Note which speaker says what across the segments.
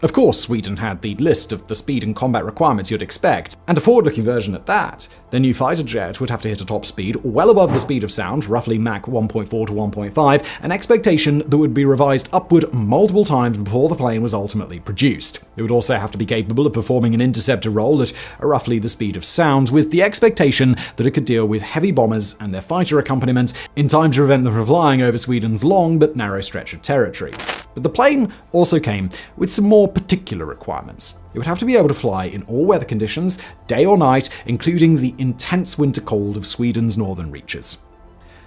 Speaker 1: Of course, Sweden had the list of the speed and combat requirements you'd expect, and a forward-looking version at that. The new fighter jet would have to hit a top speed well above the speed of sound, roughly Mach 1.4 to 1.5, an expectation that would be revised upward multiple times before the plane was ultimately produced. It would also have to be capable of performing an interceptor role at roughly the speed of sound, with the expectation that it could deal with heavy bombers and their fighter accompaniment in time to prevent them from flying over Sweden's long but narrow stretch of territory. But the plane also came with some more particular requirements. It would have to be able to fly in all weather conditions, day or night, including the intense winter cold of Sweden's northern reaches.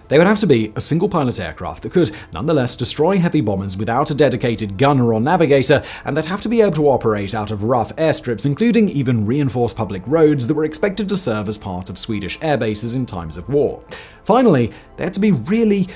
Speaker 1: They would have to be a single-pilot aircraft that could nonetheless destroy heavy bombers without a dedicated gunner or navigator, and they'd have to be able to operate out of rough airstrips, including even reinforced public roads that were expected to serve as part of Swedish air bases in times of war. Finally, they had to be really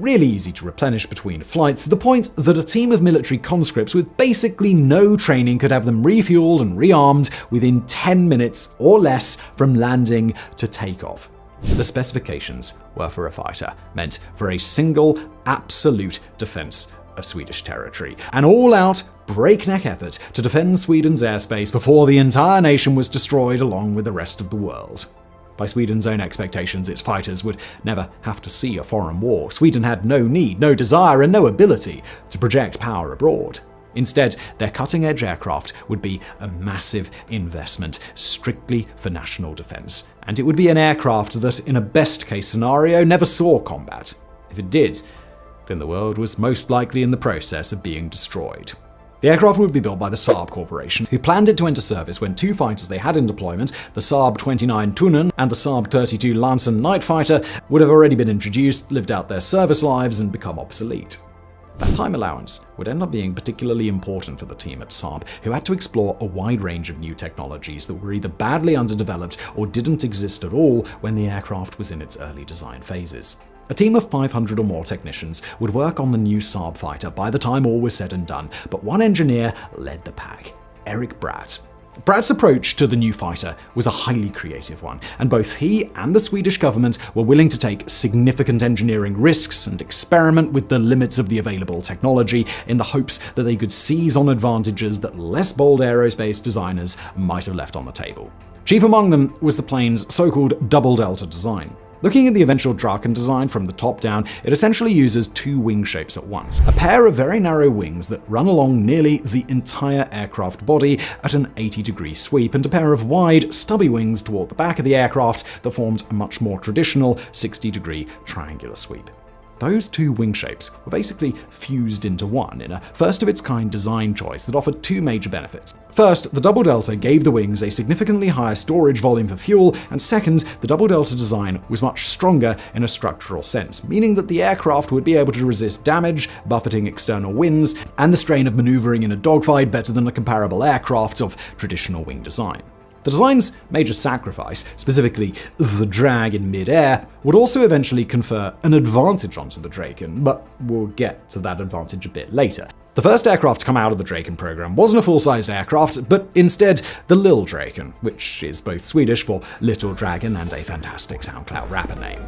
Speaker 1: easy to replenish between flights, to the point that a team of military conscripts with basically no training could have them refueled and rearmed within 10 minutes or less from landing to takeoff. The specifications were for a fighter, meant for a single, absolute defense of Swedish territory. An all-out, breakneck effort to defend Sweden's airspace before the entire nation was destroyed along with the rest of the world. By Sweden's own expectations, its fighters would never have to see a foreign war. Sweden had no need, no desire, and no ability to project power abroad. Instead, their cutting-edge aircraft would be a massive investment strictly for national defense. And it would be an aircraft that, in a best-case scenario, never saw combat. If it did, then the world was most likely in the process of being destroyed. The aircraft would be built by the Saab Corporation, who planned it to enter service when two fighters they had in deployment, the Saab 29 Tunen and the Saab 32 Lansen night fighter, would have already been introduced, lived out their service lives, and become obsolete. That time allowance would end up being particularly important for the team at Saab, who had to explore a wide range of new technologies that were either badly underdeveloped or didn't exist at all when the aircraft was in its early design phases. A team of 500 or more technicians would work on the new Saab fighter by the time all was said and done, but one engineer led the pack, Eric Bratt. Bratt's approach to the new fighter was a highly creative one, and both he and the Swedish government were willing to take significant engineering risks and experiment with the limits of the available technology in the hopes that they could seize on advantages that less bold aerospace designers might have left on the table. Chief among them was the plane's so-called double delta design. Looking at the eventual Draken design from the top down, it essentially uses two wing shapes at once. A pair of very narrow wings that run along nearly the entire aircraft body at an 80-degree sweep, and a pair of wide, stubby wings toward the back of the aircraft that formed a much more traditional 60-degree triangular sweep. Those two wing shapes were basically fused into one in a first-of-its-kind design choice that offered two major benefits. First, the double delta gave the wings a significantly higher storage volume for fuel, and second, the double delta design was much stronger in a structural sense, meaning that the aircraft would be able to resist damage, buffeting external winds, and the strain of maneuvering in a dogfight better than the comparable aircraft of traditional wing design. The design's major sacrifice, specifically the drag in mid-air, would also eventually confer an advantage onto the Draken, but we'll get to that advantage a bit later. The first aircraft to come out of the Draken program wasn't a full-sized aircraft, but instead the Lil Draken, which is both Swedish for Little Dragon and a fantastic SoundCloud rapper name.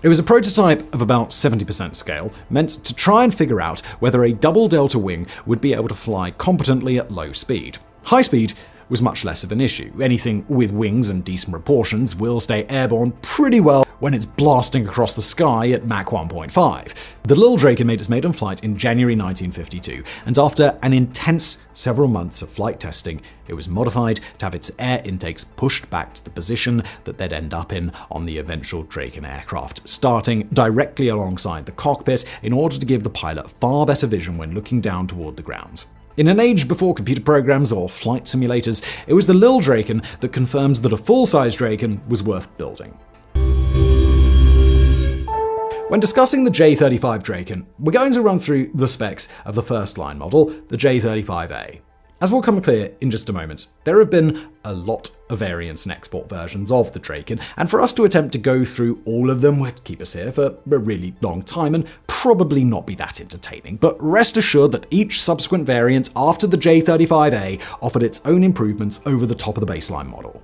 Speaker 1: It was a prototype of about 70% scale, meant to try and figure out whether a double delta wing would be able to fly competently at low speed. High speed was much less of an issue. Anything with wings and decent proportions will stay airborne pretty well when it's blasting across the sky at Mach 1.5. The Lil Draken made its maiden flight in January 1952, and after an intense several months of flight testing, it was modified to have its air intakes pushed back to the position that they'd end up in on the eventual Draken aircraft, starting directly alongside the cockpit in order to give the pilot far better vision when looking down toward the ground. In an age before computer programs or flight simulators, it was the Lil Draken that confirmed that a full-size Draken was worth building. When discussing the J-35 Draken, we're going to run through the specs of the first-line model, the J-35A. As will come clear in just a moment, there have been a lot of variants and export versions of the Draken, and for us to attempt to go through all of them would keep us here for a really long time and probably not be that entertaining. But rest assured that each subsequent variant after the J-35A offered its own improvements over the top of the baseline model.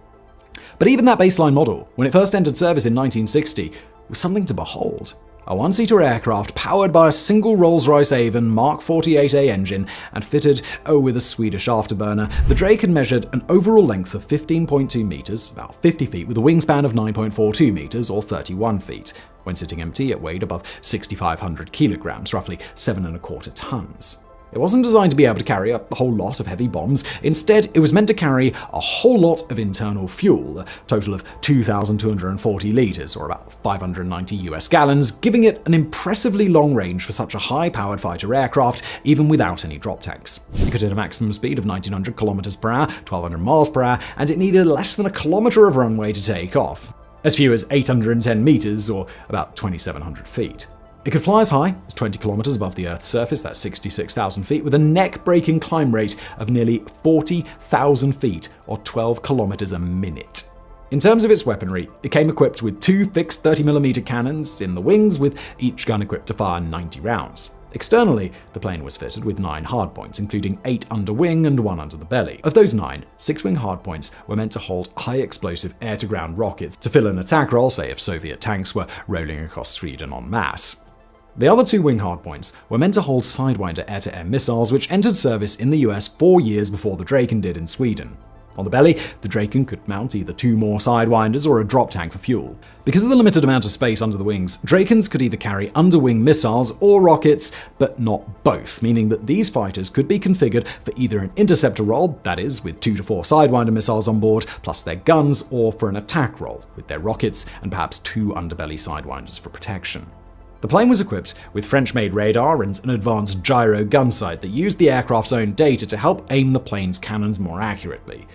Speaker 1: But even that baseline model, when it first entered service in 1960, was something to behold. a one-seater aircraft powered by a single Rolls-Royce Avon Mark 48A engine and fitted with a Swedish afterburner, the Draken measured an overall length of 15.2 meters, about 50 feet, with a wingspan of 9.42 meters, or 31 feet. When sitting empty, it weighed above 6,500 kilograms, roughly 7.25 tons. It wasn't designed to be able to carry a whole lot of heavy bombs. Instead, it was meant to carry a whole lot of internal fuel, a total of 2,240 liters, or about 590 US gallons, giving it an impressively long range for such a high-powered fighter aircraft, even without any drop tanks. It could hit a maximum speed of 1,900 kilometers per hour, 1,200 miles per hour, and it needed less than a kilometer of runway to take off. As few as 810 meters, or about 2,700 feet. It could fly as high as 20 kilometers above the Earth's surface, that's 66,000 feet, with a neck-breaking climb rate of nearly 40,000 feet, or 12 kilometers a minute. In terms of its weaponry, it came equipped with 2 fixed 30mm cannons in the wings, with each gun equipped to fire 90 rounds. Externally, the plane was fitted with 9 hardpoints, including 8 under wing and 1 under the belly. Of those 9, 6 wing hardpoints were meant to hold high-explosive air-to-ground rockets to fill an attack role, say if Soviet tanks were rolling across Sweden en masse. The other 2 wing hardpoints were meant to hold Sidewinder air-to-air missiles, which entered service in the US 4 years before the Draken did in Sweden. On the belly, the Draken could mount either 2 more Sidewinders or a drop tank for fuel. Because of the limited amount of space under the wings, Drakens could either carry underwing missiles or rockets, but not both, meaning that these fighters could be configured for either an interceptor role, that is, with 2 to 4 Sidewinder missiles on board, plus their guns, or for an attack role, with their rockets and perhaps 2 underbelly Sidewinders for protection. The plane was equipped with French-made radar and an advanced gyro gun sight that used the aircraft's own data to help aim the plane's cannons more accurately.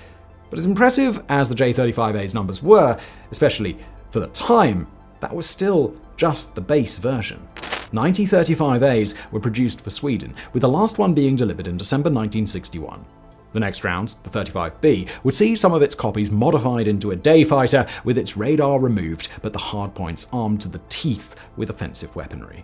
Speaker 1: But as impressive as the J-35A's numbers were, especially for the time, that was still just the base version. 90 35As were produced for Sweden, with the last one being delivered in December 1961. The next round, the 35B, would see some of its copies modified into a day fighter with its radar removed, but the hardpoints armed to the teeth with offensive weaponry.